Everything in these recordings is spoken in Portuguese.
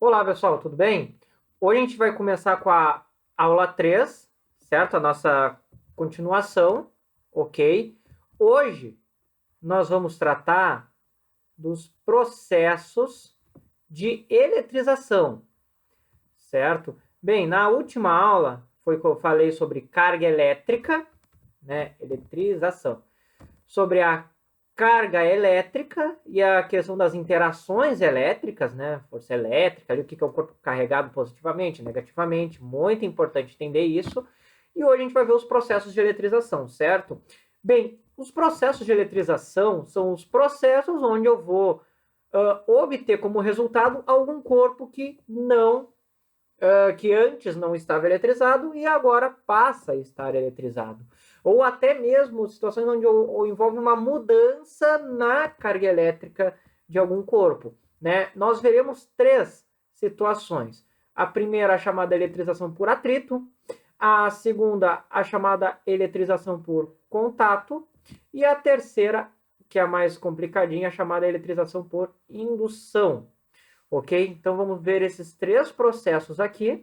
Olá, pessoal, tudo bem? Hoje a gente vai começar com a aula 3, certo? A nossa continuação, ok? Hoje nós vamos tratar dos processos de eletrização, certo? Bem, na última aula foi que eu falei sobre carga elétrica, né? Eletrização. Sobre a carga elétrica e a questão das interações elétricas, né? Força elétrica, ali, o que é o corpo carregado positivamente, negativamente, muito importante entender isso. E hoje a gente vai ver os processos de eletrização, certo? Bem, os processos de eletrização são os processos onde eu vou obter como resultado algum corpo que não que antes não estava eletrizado e agora passa a estar eletrizado. Ou até mesmo situações onde envolve uma mudança na carga elétrica de algum corpo. Né? Nós veremos três situações. A primeira, a chamada eletrização por atrito. A segunda, a chamada eletrização por contato. E a terceira, que é a mais complicadinha, a chamada eletrização por indução. Ok? Então vamos ver esses três processos aqui,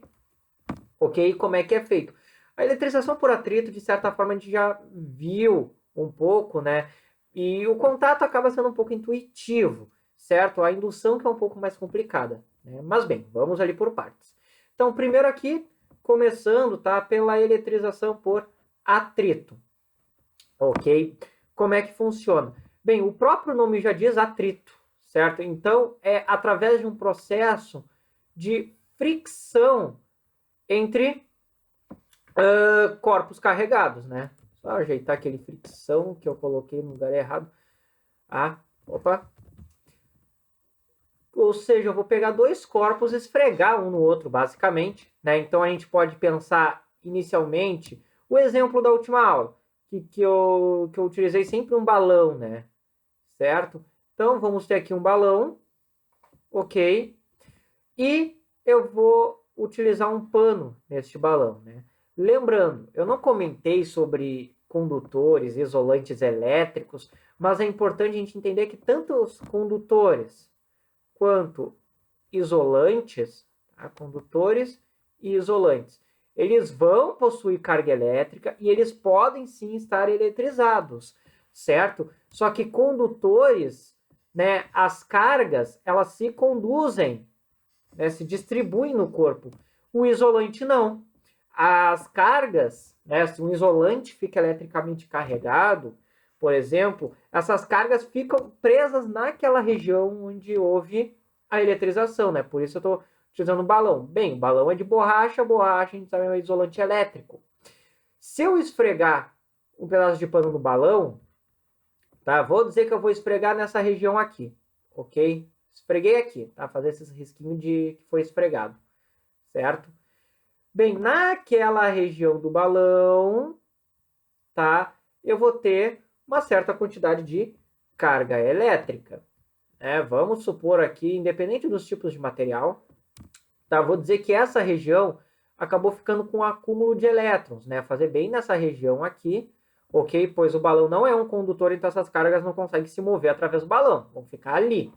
ok? Como é que é feito? A eletrização por atrito, de certa forma, a gente já viu um pouco, né? E o contato acaba sendo um pouco intuitivo, certo? A indução que é um pouco mais complicada, né? Mas bem, vamos ali por partes. Então, primeiro aqui, começando, tá? Pela eletrização por atrito, ok? Como é que funciona? Bem, o próprio nome já diz atrito, certo? Então, é através de um processo de fricção entre corpos carregados, né? Só ajeitar aquele fricção que eu coloquei no lugar errado. Opa. Ou seja, eu vou pegar dois corpos e esfregar um no outro, basicamente, né? Então, a gente pode pensar inicialmente o exemplo da última aula, que eu utilizei sempre um balão, né? Certo? Então, vamos ter aqui um balão, ok? E eu vou utilizar um pano neste balão, né? Lembrando, eu não comentei sobre condutores, isolantes elétricos, mas é importante a gente entender que tanto os condutores quanto isolantes, tá? Condutores e isolantes, eles vão possuir carga elétrica e eles podem sim estar eletrizados, certo? Só que condutores, né, as cargas, elas se conduzem, né, se distribuem no corpo. O isolante não. As cargas, né, se um isolante fica eletricamente carregado, por exemplo, essas cargas ficam presas naquela região onde houve a eletrização, né? Por isso eu estou utilizando o balão. Bem, o balão é de borracha, borracha a gente sabe é um isolante elétrico. Se eu esfregar um pedaço de pano no balão, tá? Vou dizer que eu vou esfregar nessa região aqui, ok? Esfreguei aqui, tá? Fazer esses risquinhos de que foi esfregado, certo? Bem, naquela região do balão, tá? Eu vou ter uma certa quantidade de carga elétrica. Né? Vamos supor aqui, independente dos tipos de material, tá? Vou dizer que essa região acabou ficando com um acúmulo de elétrons, né? Fazer bem nessa região aqui, ok? Pois o balão não é um condutor, então essas cargas não conseguem se mover através do balão, vão ficar ali.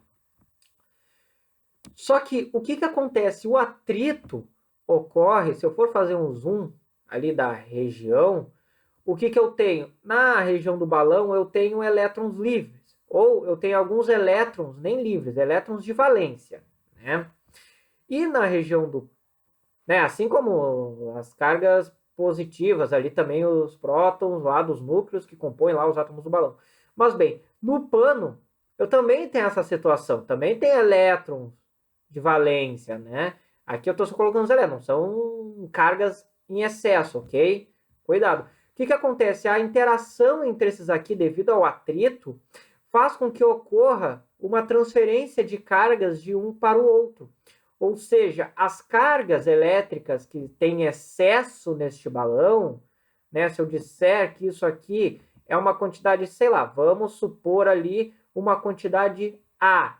Só que o que acontece? O atrito ocorre, se eu for fazer um zoom ali da região, o que eu tenho? Na região do balão, eu tenho elétrons livres, ou eu tenho alguns elétrons nem livres, elétrons de valência, né? E na região do, né, assim como as cargas positivas, ali também os prótons lá dos núcleos que compõem lá os átomos do balão. Mas bem, no pano, eu também tenho essa situação, também tem elétrons de valência, né? Aqui eu estou só colocando os elétrons, são cargas em excesso, ok? Cuidado. O que acontece? A interação entre esses aqui, devido ao atrito, faz com que ocorra uma transferência de cargas de um para o outro. Ou seja, as cargas elétricas que têm excesso neste balão, né? Se eu disser que isso aqui é uma quantidade, sei lá, vamos supor ali uma quantidade A,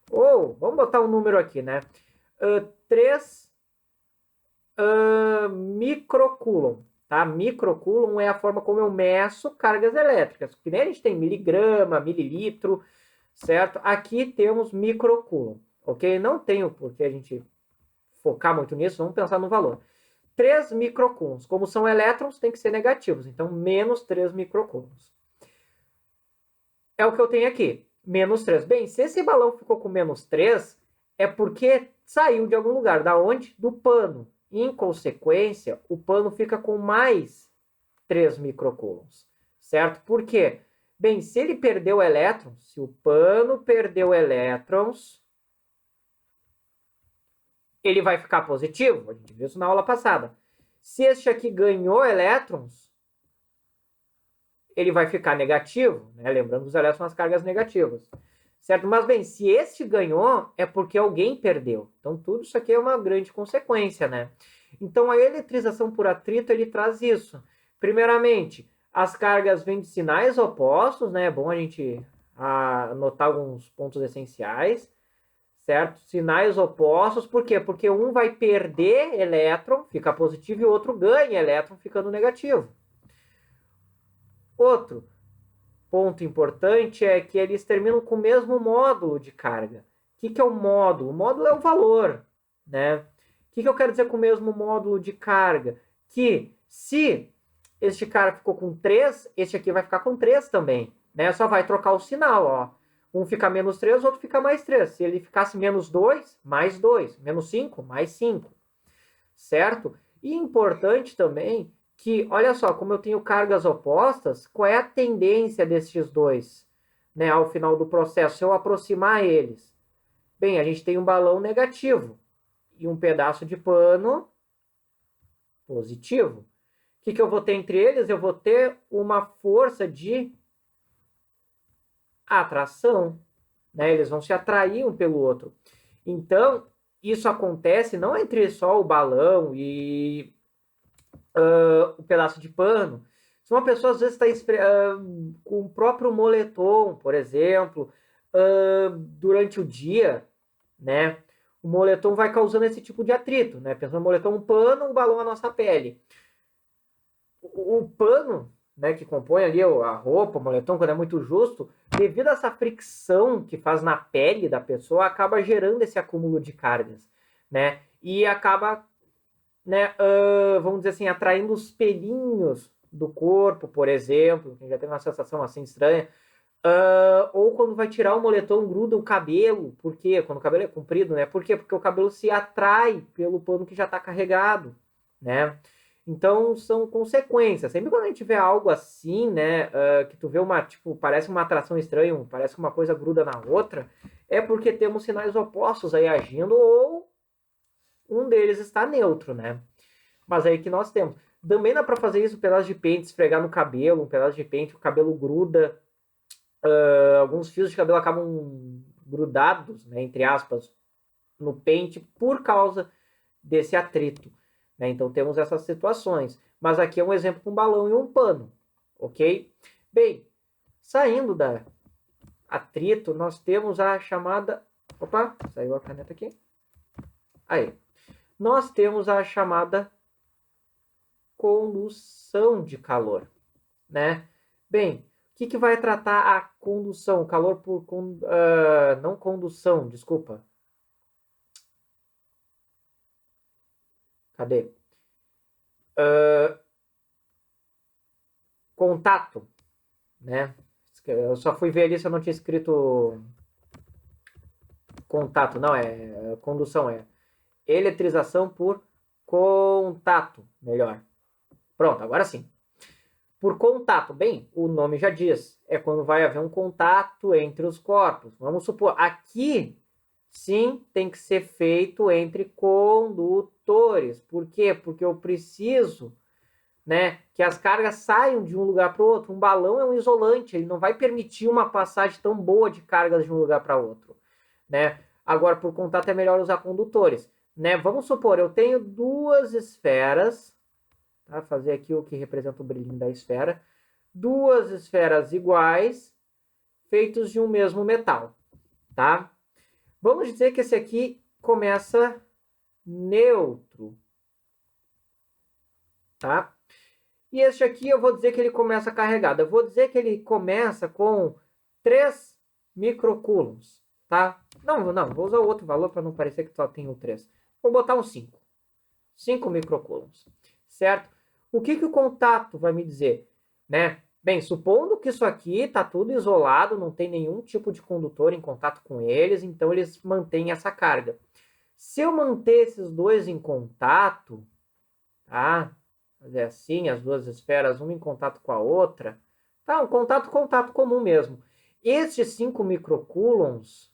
ou, vamos botar um número aqui, né? 3 microcoulomb, tá? Microcoulomb é a forma como eu meço cargas elétricas. Que nem a gente tem miligrama, mililitro, certo? Aqui temos microcoulomb, ok? Não tenho por que a gente focar muito nisso, vamos pensar no valor. 3 microcoulombs. Como são elétrons, tem que ser negativos. Então, menos 3 microcoulombs. É o que eu tenho aqui. Menos 3. Bem, se esse balão ficou com menos 3, é porque saiu de algum lugar. Da onde? Do pano. Em consequência, o pano fica com mais 3 microcoulombs. Certo? Por quê? Bem, se ele perdeu elétrons, se o pano perdeu elétrons, ele vai ficar positivo. A gente viu isso na aula passada. Se este aqui ganhou elétrons, ele vai ficar negativo, né? Lembrando que os elétrons são as cargas negativas. Certo? Mas, bem, se este ganhou, é porque alguém perdeu. Então, tudo isso aqui é uma grande consequência, né? Então, a eletrização por atrito, ele traz isso. Primeiramente, as cargas vêm de sinais opostos, né? É bom a gente anotar alguns pontos essenciais, certo? Sinais opostos, por quê? Porque um vai perder elétron, fica positivo, e o outro ganha elétron, ficando negativo. Outro ponto importante é que eles terminam com o mesmo módulo de carga. O que é o módulo? O módulo é o valor, né? O que eu quero dizer com o mesmo módulo de carga? Que se este cara ficou com 3, este aqui vai ficar com 3 também, né? Só vai trocar o sinal, ó. Um fica menos 3, o outro fica mais 3. Se ele ficasse menos 2, mais 2. Menos 5, mais 5. Certo? E importante também que, olha só, como eu tenho cargas opostas, qual é a tendência desses dois, né, ao final do processo, se eu aproximar eles? Bem, a gente tem um balão negativo e um pedaço de pano positivo. O que eu vou ter entre eles? Eu vou ter uma força de atração, né? Eles vão se atrair um pelo outro. Então, isso acontece não entre só o balão e o pedaço de pano. Se uma pessoa às vezes está com o próprio moletom, por exemplo, durante o dia, né? O moletom vai causando esse tipo de atrito, né? Pensando no moletom, um pano, o balão, a nossa pele. O pano, né, que compõe ali a roupa, o moletom, quando é muito justo, devido a essa fricção que faz na pele da pessoa, acaba gerando esse acúmulo de cargas, né? E acaba, né, vamos dizer assim, atraindo os pelinhos do corpo, por exemplo, quem já teve uma sensação assim estranha, ou quando vai tirar o moletom, gruda o cabelo. Por quê? Quando o cabelo é comprido, né? Por quê? Porque o cabelo se atrai pelo pano que já está carregado, né? Então, são consequências. Sempre quando a gente vê algo assim, né, que tu vê uma, tipo, parece uma atração estranha, parece que uma coisa gruda na outra, é porque temos sinais opostos aí agindo, ou um deles está neutro, né? Mas aí que nós temos. Também dá para fazer isso, um pedaço de pente, esfregar no cabelo, um pedaço de pente, o cabelo gruda, alguns fios de cabelo acabam grudados, né, entre aspas, no pente por causa desse atrito, né? Então temos essas situações. Mas aqui é um exemplo com um balão e um pano, ok? Bem, saindo da atrito, nós temos a chamada... Opa, saiu a caneta aqui. Aí. Nós temos a chamada condução de calor, né? Bem, o que vai tratar a condução? Calor por... não condução, desculpa. Cadê? Contato, né? Eu só fui ver ali se eu não tinha escrito contato. Não, é condução, é eletrização por contato, melhor. Pronto, agora sim. Por contato, bem, o nome já diz, é quando vai haver um contato entre os corpos. Vamos supor, aqui, sim, tem que ser feito entre condutores. Por quê? Porque eu preciso, né, que as cargas saiam de um lugar para o outro. Um balão é um isolante, ele não vai permitir uma passagem tão boa de cargas de um lugar para outro, né? Agora, por contato, é melhor usar condutores, né? Vamos supor, eu tenho duas esferas, tá? Fazer aqui o que representa o brilhinho da esfera. Duas esferas iguais, feitos de um mesmo metal, tá? Vamos dizer que esse aqui começa neutro, tá? E este aqui eu vou dizer que ele começa carregado. Eu vou dizer que ele começa com 3 microcoulombs, tá? Não, vou usar outro valor para não parecer que só tem o 3. Vou botar um 5. 5 microcoulombs, certo? O que o contato vai me dizer, né? Bem, supondo que isso aqui está tudo isolado, não tem nenhum tipo de condutor em contato com eles, então eles mantêm essa carga. Se eu manter esses dois em contato, tá? Fazer assim, as duas esferas, uma em contato com a outra, tá? Um contato comum mesmo. Estes 5 microcoulombs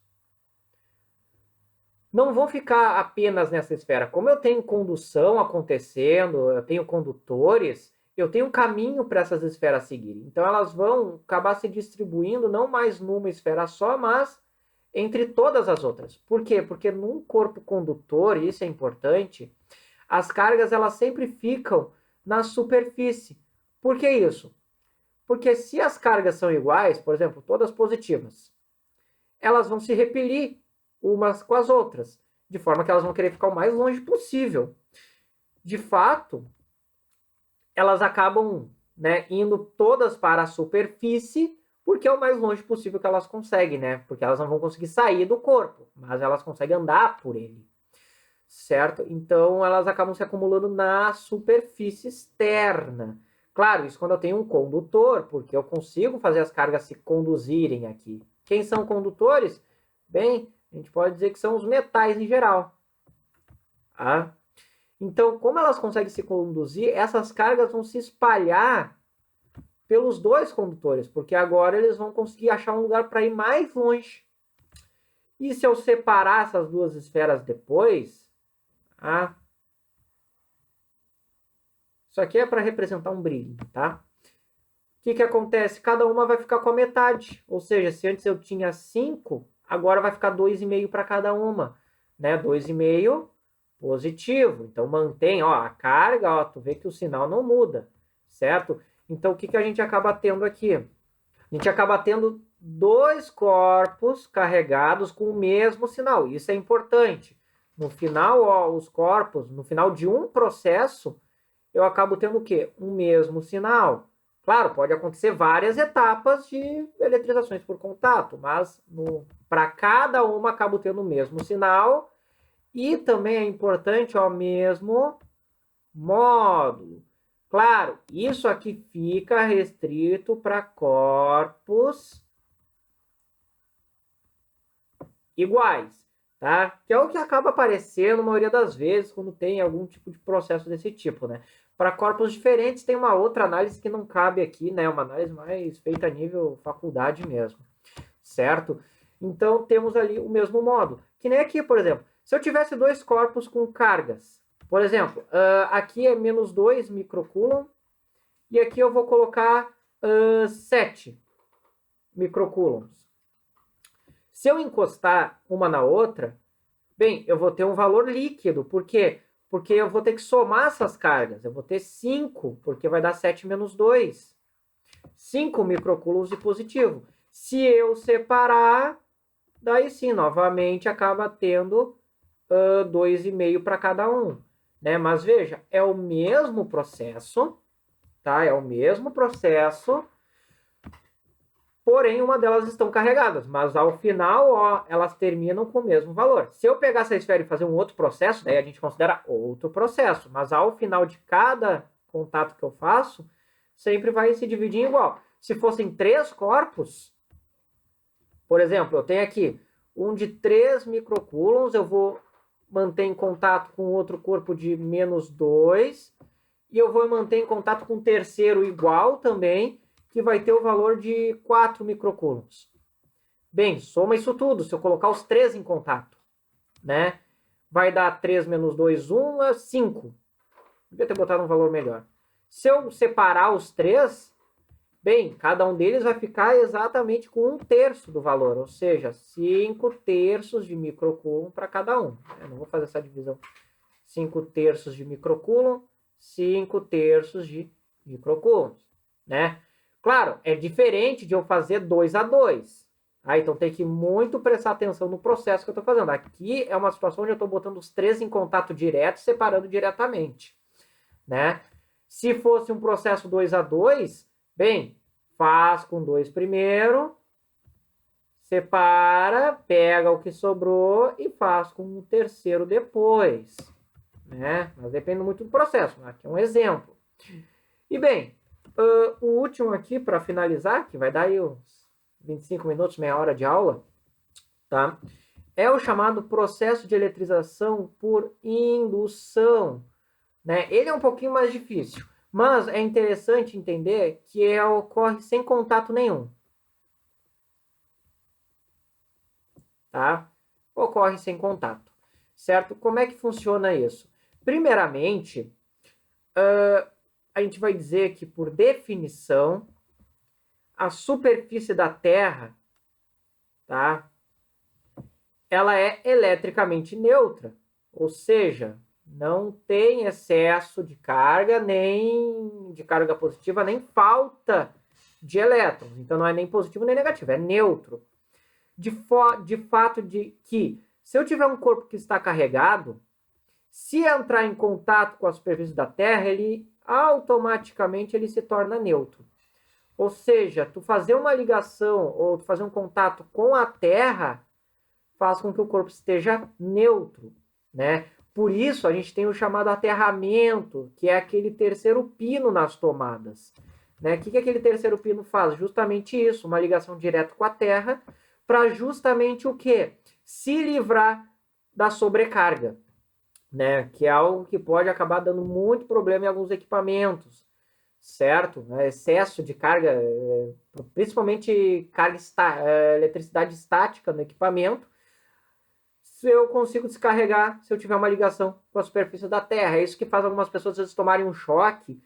não vão ficar apenas nessa esfera. Como eu tenho condução acontecendo, eu tenho condutores, eu tenho um caminho para essas esferas seguirem. Então elas vão acabar se distribuindo não mais numa esfera só, mas entre todas as outras. Por quê? Porque num corpo condutor, e isso é importante, as cargas elas sempre ficam na superfície. Por que isso? Porque se as cargas são iguais, por exemplo, todas positivas, elas vão se repelir umas com as outras, de forma que elas vão querer ficar o mais longe possível. De fato, elas acabam, né, indo todas para a superfície, porque é o mais longe possível que elas conseguem, né? Porque elas não vão conseguir sair do corpo, mas elas conseguem andar por ele, certo? Então elas acabam se acumulando na superfície externa. Claro, isso quando eu tenho um condutor, porque eu consigo fazer as cargas se conduzirem aqui. Quem são condutores? Bem, a gente pode dizer que são os metais em geral. Tá? Então, como elas conseguem se conduzir, essas cargas vão se espalhar pelos dois condutores, porque agora eles vão conseguir achar um lugar para ir mais longe. E se eu separar essas duas esferas depois, tá? Isso aqui é para representar um brilho, tá? O que acontece? Cada uma vai ficar com a metade. Ou seja, se antes eu tinha 5, agora vai ficar 2,5 para cada uma. Né? 2,5 positivo. Então mantém, ó, a carga, ó, tu vê que o sinal não muda, certo? Então o que a gente acaba tendo aqui? A gente acaba tendo dois corpos carregados com o mesmo sinal. Isso é importante. No final, ó, os corpos, no final de um processo, eu acabo tendo o quê? Um mesmo sinal. Claro, pode acontecer várias etapas de eletrizações por contato, mas para cada uma acabo tendo o mesmo sinal e também é importante o mesmo módulo. Claro, isso aqui fica restrito para corpos iguais, tá? Que é o que acaba aparecendo na maioria das vezes quando tem algum tipo de processo desse tipo, né? Para corpos diferentes tem uma outra análise que não cabe aqui, né? Uma análise mais feita a nível faculdade mesmo, certo? Então temos ali o mesmo módulo. Que nem aqui, por exemplo, se eu tivesse dois corpos com cargas, por exemplo, aqui é menos 2 microcoulomb e aqui eu vou colocar 7 microcoulombs. Se eu encostar uma na outra, bem, eu vou ter um valor líquido. Por quê? Porque eu vou ter que somar essas cargas. Eu vou ter 5, porque vai dar 7 menos 2. 5 microcoulombs de positivo. Se eu separar, daí sim, novamente, acaba tendo 2,5 para cada um. Né? Mas veja, é o mesmo processo, tá? É o mesmo processo, porém uma delas estão carregadas, mas ao final, ó, elas terminam com o mesmo valor. Se eu pegar essa esfera e fazer um outro processo, daí a gente considera outro processo, mas ao final de cada contato que eu faço, sempre vai se dividir igual. Se fossem 3 corpos, por exemplo, eu tenho aqui um de 3 microcoulombs, eu vou manter em contato com outro corpo de menos 2, e eu vou manter em contato com um terceiro igual também, que vai ter o valor de 4 microcoulombs. Bem, soma isso tudo, se eu colocar os 3 em contato, né? Vai dar 3 menos 2, 1, é 5. Devia ter botado um valor melhor. Se eu separar os 3, bem, cada um deles vai ficar exatamente com 1/3 do valor, ou seja, 5/3 de microcoulomb para cada um. Eu não vou fazer essa divisão. 5/3 de microcoulomb, 5/3 de microcoulombs, né? Claro, é diferente de eu fazer 2 a 2. Então tem que muito prestar atenção no processo que eu estou fazendo. Aqui é uma situação onde eu estou botando os 3 em contato direto, separando diretamente, né? Se fosse um processo 2 a 2, bem, faz com 2 primeiro, separa, pega o que sobrou e faz com o terceiro depois, né? Mas depende muito do processo, né? Aqui é um exemplo. E bem, o último aqui para finalizar, que vai dar aí uns 25 minutos, meia hora de aula, tá? É o chamado processo de eletrização por indução, né? Ele é um pouquinho mais difícil, mas é interessante entender que ocorre sem contato nenhum, tá? Ocorre sem contato, certo? Como é que funciona isso? Primeiramente, a gente vai dizer que, por definição, a superfície da Terra, tá? Ela é eletricamente neutra, ou seja, não tem excesso de carga, nem de carga positiva, nem falta de elétrons. Então não é nem positivo nem negativo, é neutro. De fato de que, se eu tiver um corpo que está carregado, se entrar em contato com a superfície da Terra, ele automaticamente ele se torna neutro. Ou seja, tu fazer uma ligação ou tu fazer um contato com a Terra faz com que o corpo esteja neutro, né? Por isso a gente tem o chamado aterramento, que é aquele terceiro pino nas tomadas, né? O que aquele terceiro pino faz? Justamente isso, uma ligação direta com a Terra, para justamente o quê? Se livrar da sobrecarga, né? Que é algo que pode acabar dando muito problema em alguns equipamentos, certo? Excesso de carga, principalmente carga eletricidade estática no equipamento, se eu consigo descarregar se eu tiver uma ligação com a superfície da Terra. É isso que faz algumas pessoas às vezes tomarem um choque,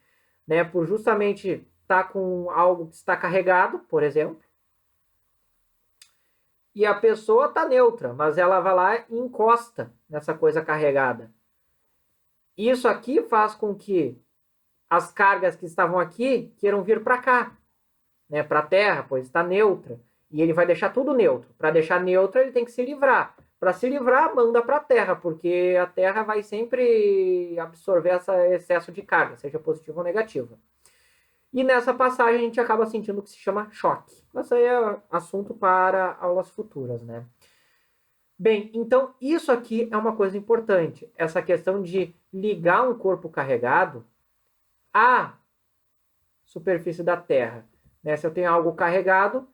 né? Por justamente estar com algo que está carregado, por exemplo, e a pessoa está neutra, mas ela vai lá e encosta nessa coisa carregada. Isso aqui faz com que as cargas que estavam aqui queiram vir para cá, né? Para a Terra, pois está neutra. E ele vai deixar tudo neutro. Para deixar neutro, ele tem que se livrar. Para se livrar, manda para a Terra, porque a Terra vai sempre absorver esse excesso de carga, seja positiva ou negativa. E nessa passagem a gente acaba sentindo o que se chama choque. Mas isso aí é assunto para aulas futuras, né? Bem, então isso aqui é uma coisa importante. Essa questão de ligar um corpo carregado à superfície da Terra, né? Se eu tenho algo carregado,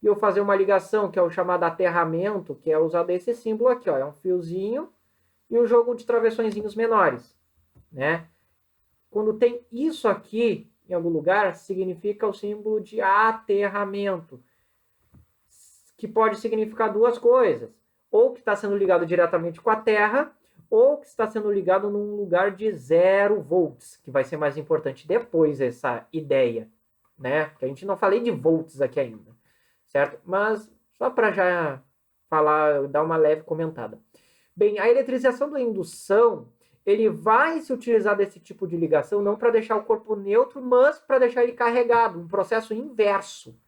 e eu fazer uma ligação, que é o chamado aterramento, que é usado esse símbolo aqui, ó, é um fiozinho e um jogo de travessõezinhos menores, né? Quando tem isso aqui em algum lugar, significa o símbolo de aterramento, que pode significar duas coisas: ou que está sendo ligado diretamente com a Terra, ou que está sendo ligado num lugar de 0 volts, que vai ser mais importante depois essa ideia, né? Porque a gente não falei de volts aqui ainda, certo? Mas só para já falar, dar uma leve comentada. Bem, a eletrização da indução, ele vai se utilizar desse tipo de ligação não para deixar o corpo neutro, mas para deixar ele carregado, um processo inverso,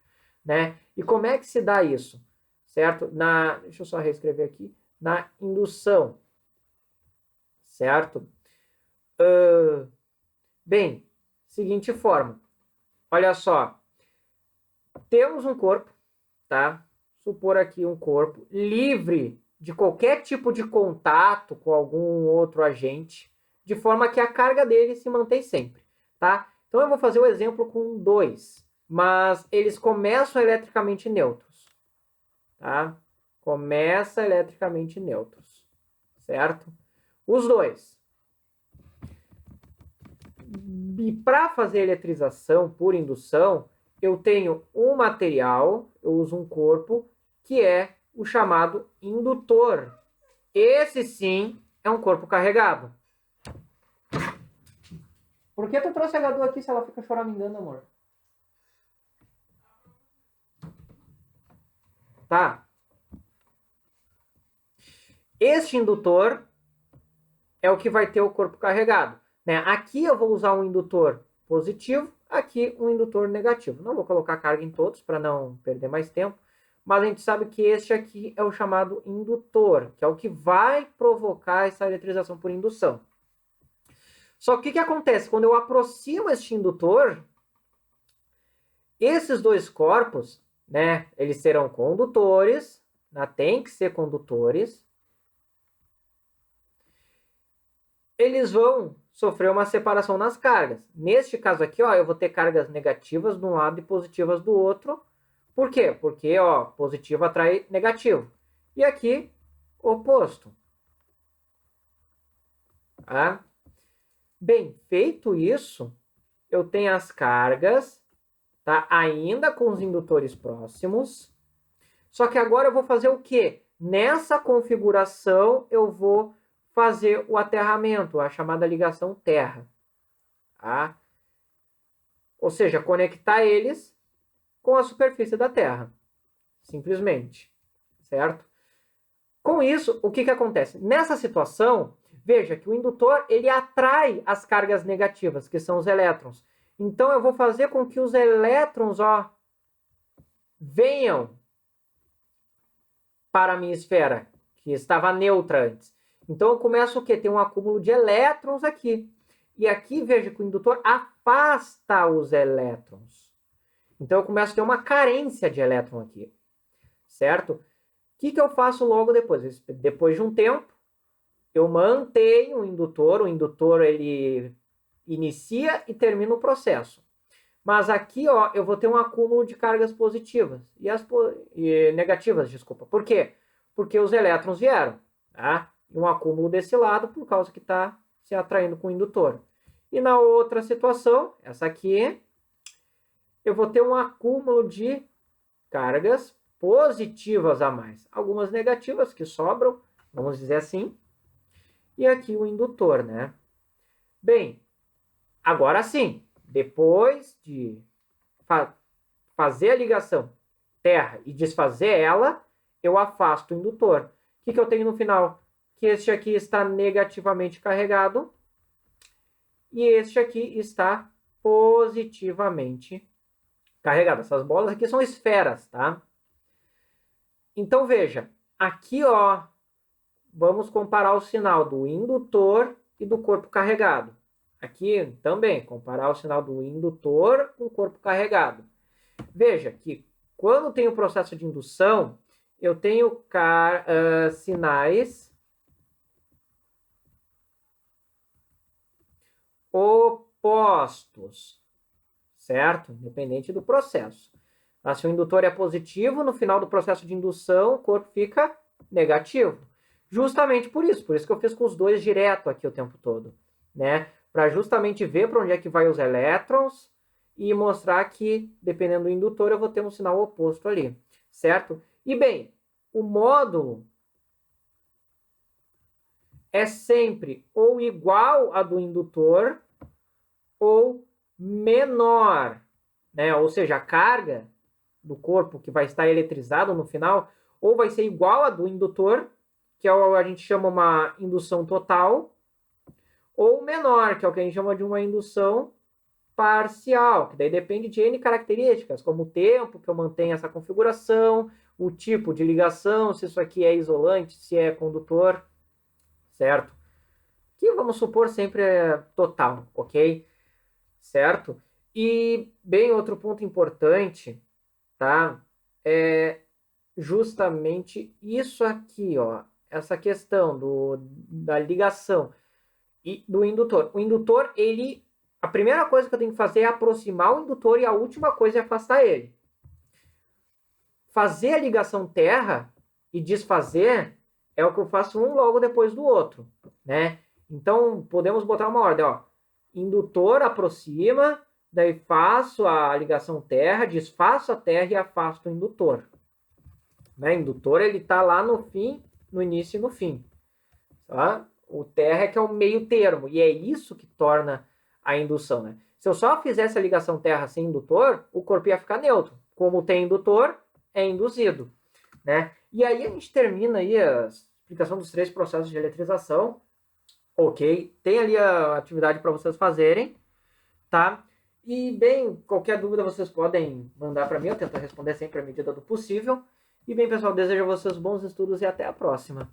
né? E como é que se dá isso? Certo? Deixa eu só reescrever aqui. Na indução, certo? Bem, seguinte forma. Olha só. Temos um corpo, tá? Supor aqui um corpo livre de qualquer tipo de contato com algum outro agente, de forma que a carga dele se mantém sempre, tá? Então eu vou fazer o exemplo com dois, mas eles começam eletricamente neutros, tá? Começa eletricamente neutros, certo? Os dois. E para fazer eletrização por indução, eu tenho um material, eu uso um corpo, que é o chamado indutor. Esse sim é um corpo carregado. Por que tu trouxe a Gadu aqui se ela fica choramingando, amor? Tá. Este indutor é o que vai ter o corpo carregado, né? Aqui eu vou usar um indutor positivo, aqui um indutor negativo. Não vou colocar carga em todos para não perder mais tempo, mas a gente sabe que este aqui é o chamado indutor, que é o que vai provocar essa eletrização por indução. Só que o que acontece? Quando eu aproximo este indutor, esses dois corpos, né? Eles serão condutores, né? Tem que ser condutores. Eles vão sofrer uma separação nas cargas. Neste caso aqui, ó, eu vou ter cargas negativas de um lado e positivas do outro. Por quê? Porque, ó, positivo atrai negativo. E aqui, oposto. Tá? Bem, feito isso, eu tenho as cargas, tá? Ainda com os indutores próximos. Só que agora eu vou fazer o quê? Nessa configuração, eu vou fazer o aterramento, a chamada ligação terra. Tá? Ou seja, conectar eles com a superfície da Terra. Simplesmente. Certo? Com isso, o que acontece? Nessa situação, veja que o indutor ele atrai as cargas negativas, que são os elétrons. Então, eu vou fazer com que os elétrons, ó, venham para a minha esfera, que estava neutra antes. Então, eu começo o quê? Tem um acúmulo de elétrons aqui. E aqui, veja que o indutor afasta os elétrons. Então, eu começo a ter uma carência de elétron aqui. Certo? O que eu faço logo depois? Depois de um tempo, eu mantenho o indutor ele inicia e termina o processo. Mas aqui, ó, eu vou ter um acúmulo de cargas positivas e negativas, desculpa. Por quê? Porque os elétrons vieram, tá? E um acúmulo desse lado por causa que está se atraindo com o indutor. E na outra situação, essa aqui, eu vou ter um acúmulo de cargas positivas a mais. Algumas negativas que sobram, vamos dizer assim. E aqui o indutor, né? Bem, agora sim, depois de fazer a ligação terra e desfazer ela, eu afasto o indutor. O que eu tenho no final? Que este aqui está negativamente carregado e este aqui está positivamente carregado. Essas bolas aqui são esferas, tá? Então, veja, aqui, ó, vamos comparar o sinal do indutor e do corpo carregado. Aqui também, comparar o sinal do indutor com o corpo carregado. Veja que quando tem o processo de indução, eu tenho sinais opostos, certo? Independente do processo. Mas se o indutor é positivo, no final do processo de indução, o corpo fica negativo. Justamente por isso que eu fiz com os dois direto aqui o tempo todo, né? Para justamente ver para onde é que vai os elétrons e mostrar que, dependendo do indutor, eu vou ter um sinal oposto ali, certo? E bem, o módulo é sempre ou igual a do indutor ou menor, né? Ou seja, a carga do corpo que vai estar eletrizado no final ou vai ser igual a do indutor, que é o que a gente chama uma indução total, ou menor, que é o que a gente chama de uma indução parcial, que daí depende de N características, como o tempo que eu mantenho essa configuração, o tipo de ligação, se isso aqui é isolante, se é condutor, certo? Que vamos supor sempre é total, ok? Certo? E, bem, outro ponto importante, tá? É justamente isso aqui, ó. Essa questão da ligação e do indutor. O indutor, a primeira coisa que eu tenho que fazer é aproximar o indutor e a última coisa é afastar ele. Fazer a ligação terra e desfazer é o que eu faço um logo depois do outro, né? Então, podemos botar uma ordem, ó. Indutor aproxima, daí faço a ligação terra, desfaço a terra e afasto o indutor. Né? Indutor, ele está lá no fim, no início e no fim. Tá? O terra é que é o meio termo, e é isso que torna a indução. Né? Se eu só fizesse a ligação terra sem indutor, o corpo ia ficar neutro. Como tem indutor, é induzido. Né? E aí a gente termina aí a explicação dos 3 processos de eletrização. Ok, tem ali a atividade para vocês fazerem, tá? E, bem, qualquer dúvida vocês podem mandar para mim, eu tento responder sempre à medida do possível. E, bem, pessoal, desejo a vocês bons estudos e até a próxima.